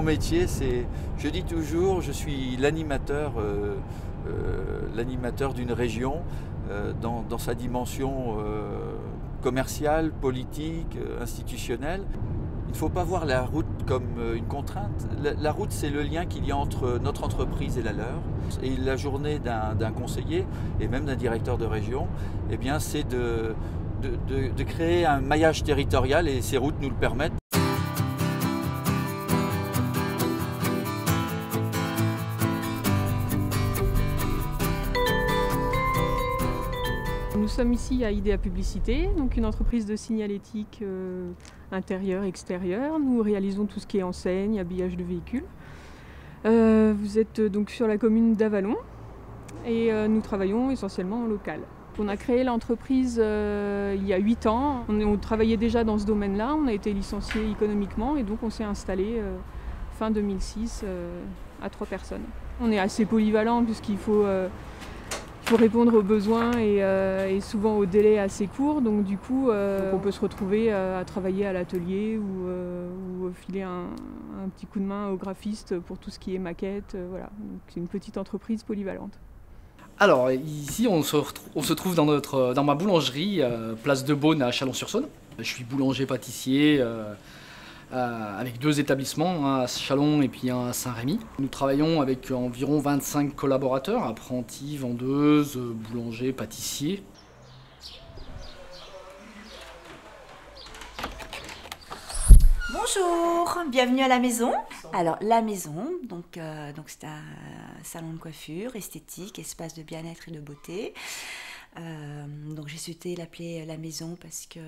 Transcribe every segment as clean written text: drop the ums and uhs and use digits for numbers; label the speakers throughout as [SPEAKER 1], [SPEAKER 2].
[SPEAKER 1] mon métier, je dis toujours, je suis l'animateur d'une région dans sa dimension commerciale, politique, institutionnelle. Il ne faut pas voir la route comme une contrainte. La route, c'est le lien qu'il y a entre notre entreprise et la leur. Et la journée d'un conseiller et même d'un directeur de région, eh bien, c'est de créer un maillage territorial, et ces routes nous le permettent.
[SPEAKER 2] Nous sommes ici à IDEA Publicité, donc une entreprise de signalétique intérieure, extérieure. Nous réalisons tout ce qui est enseigne, habillage de véhicules. Vous êtes donc sur la commune d'Avallon et nous travaillons essentiellement en local. On a créé l'entreprise il y a 8 ans. On travaillait déjà dans ce domaine-là, on a été licencié économiquement et donc on s'est installé fin 2006 à 3 personnes. On est assez polyvalent puisqu'il faut répondre aux besoins et souvent aux délais assez courts. Donc du coup, on peut se retrouver à travailler à l'atelier ou filer un petit coup de main au graphiste pour tout ce qui est maquette. Voilà. Donc c'est une petite entreprise polyvalente.
[SPEAKER 3] Alors ici on se trouve dans ma boulangerie, place de Beaune à Chalon-sur-Saône. Je suis boulanger-pâtissier avec 2 établissements, un à Chalon et puis un à Saint-Rémy. Nous travaillons avec environ 25 collaborateurs, apprentis, vendeuses, boulangers, pâtissiers.
[SPEAKER 4] Bonjour, bienvenue à la maison. Alors la maison, donc c'est un salon de coiffure, esthétique, espace de bien-être et de beauté. Donc j'ai souhaité l'appeler la maison parce que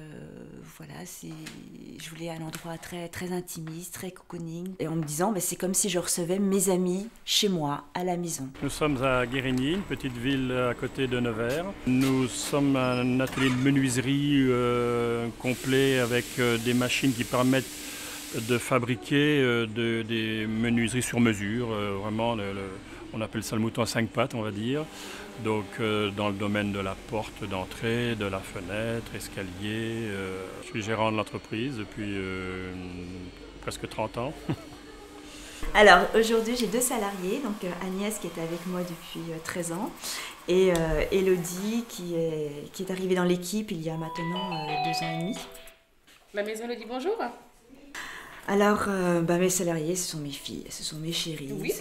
[SPEAKER 4] voilà, je voulais un endroit très, très intimiste, très cocooning. Et en me disant, c'est comme si je recevais mes amis chez moi, à la maison.
[SPEAKER 5] Nous sommes à Guérigny, une petite ville à côté de Nevers. Nous sommes un atelier de menuiserie complet avec des machines qui permettent de fabriquer des menuiseries sur mesure. Vraiment, on appelle ça le mouton à 5 pattes, on va dire. Donc dans le domaine de la porte d'entrée, de la fenêtre, escalier. Je suis gérant de l'entreprise depuis presque 30 ans.
[SPEAKER 4] Alors aujourd'hui j'ai 2 salariés, donc Agnès qui est avec moi depuis 13 ans et Elodie qui est arrivée dans l'équipe il y a maintenant 2 ans et demi.
[SPEAKER 6] La maison Elodie, bonjour.
[SPEAKER 4] Alors, mes salariés, ce sont mes filles, ce sont mes chéries.
[SPEAKER 6] Oui,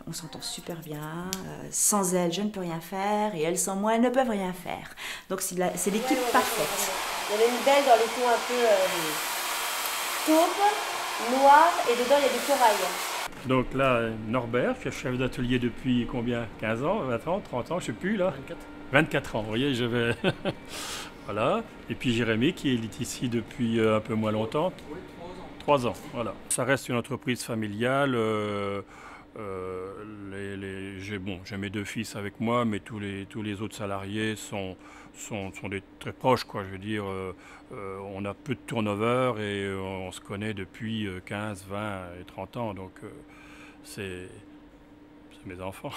[SPEAKER 4] on s'entend super bien. Sans elles, je ne peux rien faire. Et elles, sans moi, elles ne peuvent rien faire. Donc, c'est l'équipe parfaite.
[SPEAKER 7] Il y en a une belle dans les tons un peu taupe, noir, et dedans, il y a du corail.
[SPEAKER 5] Donc là, Norbert, qui est chef d'atelier depuis combien? 15 ans, 20 ans, 30 ans, je ne sais plus là. 24 ans, vous voyez, je vais... Voilà. Et puis Jérémy, qui est ici depuis un peu moins longtemps. 3 ans, voilà. Ça reste une entreprise familiale. J'ai mes 2 fils avec moi, mais tous les autres salariés sont des très proches, quoi. Je veux dire, on a peu de turnover et on se connaît depuis 15, 20 et 30 ans, donc c'est mes enfants.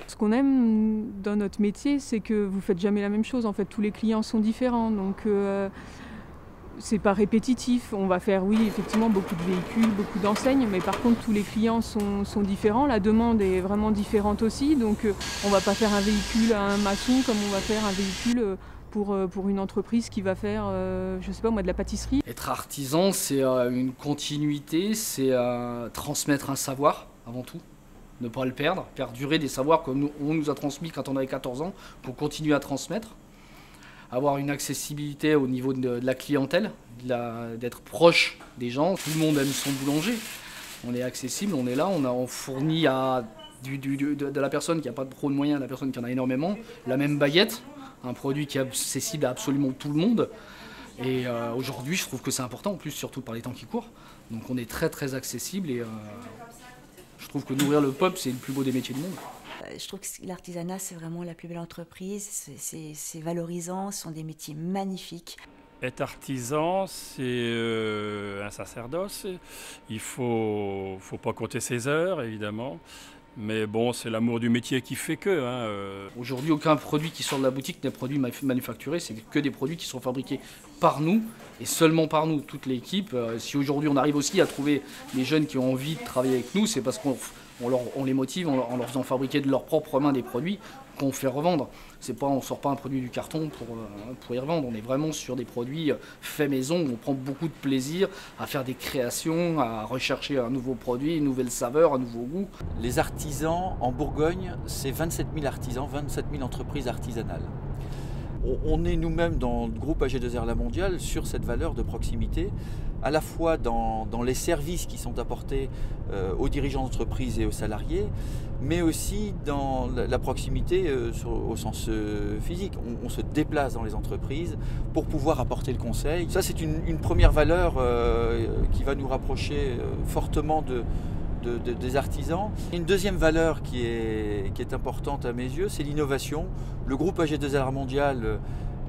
[SPEAKER 2] Ce qu'on aime dans notre métier, c'est que vous faites jamais la même chose. En fait, tous les clients sont différents, donc c'est pas répétitif. On va faire, oui, effectivement, beaucoup de véhicules, beaucoup d'enseignes, mais par contre, tous les clients sont différents. La demande est vraiment différente aussi, donc on va pas faire un véhicule à un maçon comme on va faire un véhicule pour une entreprise qui va faire, je sais pas moi, de la pâtisserie.
[SPEAKER 3] Être artisan, c'est une continuité, c'est transmettre un savoir avant tout. Ne pas le perdre, perdurer des savoirs qu'on nous a transmis quand on avait 14 ans, qu'on continue à transmettre. Avoir une accessibilité au niveau de la clientèle, d'être proche des gens. Tout le monde aime son boulanger. On est accessible, on est là, on fournit de la personne qui n'a pas trop de moyens à la personne qui en a énormément, la même baguette, un produit qui est accessible à absolument tout le monde. Et aujourd'hui, je trouve que c'est important, en plus, surtout par les temps qui courent. Donc on est très très accessible et je trouve que nourrir le peuple, c'est le plus beau des métiers du monde.
[SPEAKER 4] Je trouve que l'artisanat, c'est vraiment la plus belle entreprise, c'est valorisant, ce sont des métiers magnifiques.
[SPEAKER 5] Être artisan, c'est un sacerdoce. Il faut pas compter ses heures, évidemment, Mais bon, c'est l'amour du métier qui fait que.
[SPEAKER 3] Aujourd'hui, aucun produit qui sort de la boutique n'est produit manufacturé, c'est que des produits qui sont fabriqués par nous et seulement par nous, toute l'équipe. Si aujourd'hui on arrive aussi à trouver des jeunes qui ont envie de travailler avec nous, c'est parce qu'on les motive en leur faisant fabriquer de leurs propres mains des produits qu'on fait revendre. On ne sort pas un produit du carton pour y revendre. On est vraiment sur des produits faits maison où on prend beaucoup de plaisir à faire des créations, à rechercher un nouveau produit, une nouvelle saveur, un nouveau goût.
[SPEAKER 1] Les artisans en Bourgogne, c'est 27 000 artisans, 27 000 entreprises artisanales. On est nous-mêmes dans le groupe AG2R La Mondiale sur cette valeur de proximité, à la fois dans les services qui sont apportés aux dirigeants d'entreprise et aux salariés, mais aussi dans la proximité au sens physique. On se déplace dans les entreprises pour pouvoir apporter le conseil. Ça, c'est une première valeur qui va nous rapprocher fortement des artisans. Une deuxième valeur qui est importante à mes yeux, c'est l'innovation. Le groupe AG2R Mondial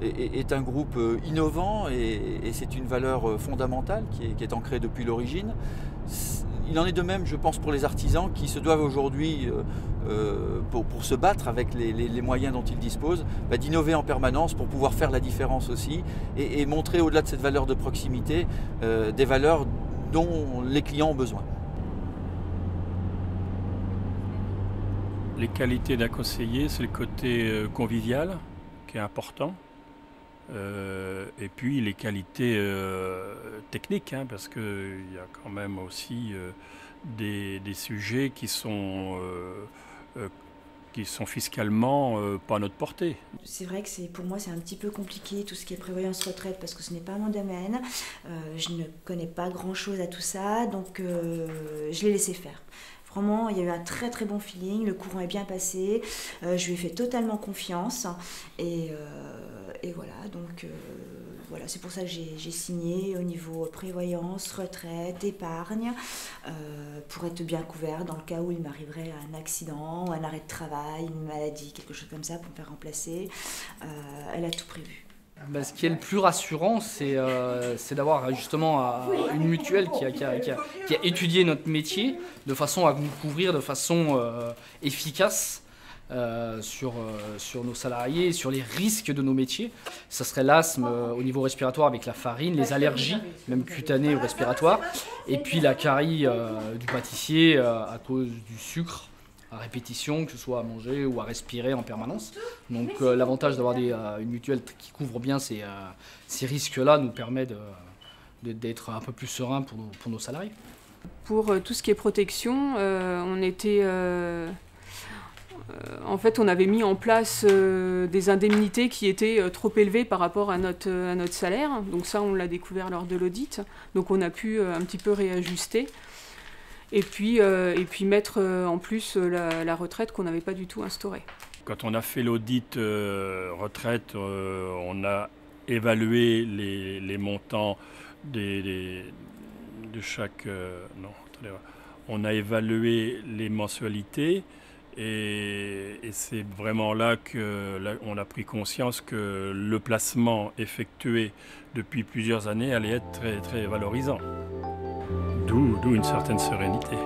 [SPEAKER 1] est un groupe innovant et c'est une valeur fondamentale qui est ancrée depuis l'origine. Il en est de même, je pense, pour les artisans qui se doivent aujourd'hui, pour se battre avec les moyens dont ils disposent, d'innover en permanence pour pouvoir faire la différence aussi et montrer au-delà de cette valeur de proximité des valeurs dont les clients ont besoin.
[SPEAKER 5] Les qualités d'un conseiller, c'est le côté convivial qui est important. Et puis les qualités techniques, parce qu'il y a quand même aussi des sujets qui sont fiscalement pas à notre portée.
[SPEAKER 4] C'est vrai que pour moi c'est un petit peu compliqué tout ce qui est prévoyance retraite parce que ce n'est pas mon domaine. Je ne connais pas grand chose à tout ça, donc je l'ai laissé faire. Vraiment, il y a eu un très très bon feeling, le courant est bien passé, je lui ai fait totalement confiance et voilà, donc voilà, c'est pour ça que j'ai signé au niveau prévoyance, retraite, épargne, pour être bien couvert dans le cas où il m'arriverait un accident, un arrêt de travail, une maladie, quelque chose comme ça pour me faire remplacer. Elle a tout prévu.
[SPEAKER 3] Ce qui est le plus rassurant, c'est d'avoir justement une mutuelle qui a étudié notre métier de façon à nous couvrir de façon efficace sur nos salariés, sur les risques de nos métiers. Ça serait l'asthme au niveau respiratoire avec la farine, les allergies, même cutanées ou respiratoires, et puis la carie du pâtissier à cause du sucre à répétition, que ce soit à manger ou à respirer en permanence. Donc l'avantage d'avoir une mutuelle qui couvre bien ces risques-là nous permet d'être un peu plus serein pour nos salariés.
[SPEAKER 2] Pour tout ce qui est protection, on était... en fait, on avait mis en place des indemnités qui étaient trop élevées par rapport à notre salaire. Donc ça, on l'a découvert lors de l'audit. Donc on a pu un petit peu réajuster. Et puis mettre en plus la retraite qu'on n'avait pas du tout instaurée.
[SPEAKER 5] Quand on a fait l'audit retraite, on a évalué les montants de chaque... on a évalué les mensualités et c'est vraiment là qu'on a pris conscience que le placement effectué depuis plusieurs années allait être très, très valorisant. D'où une certaine sérénité.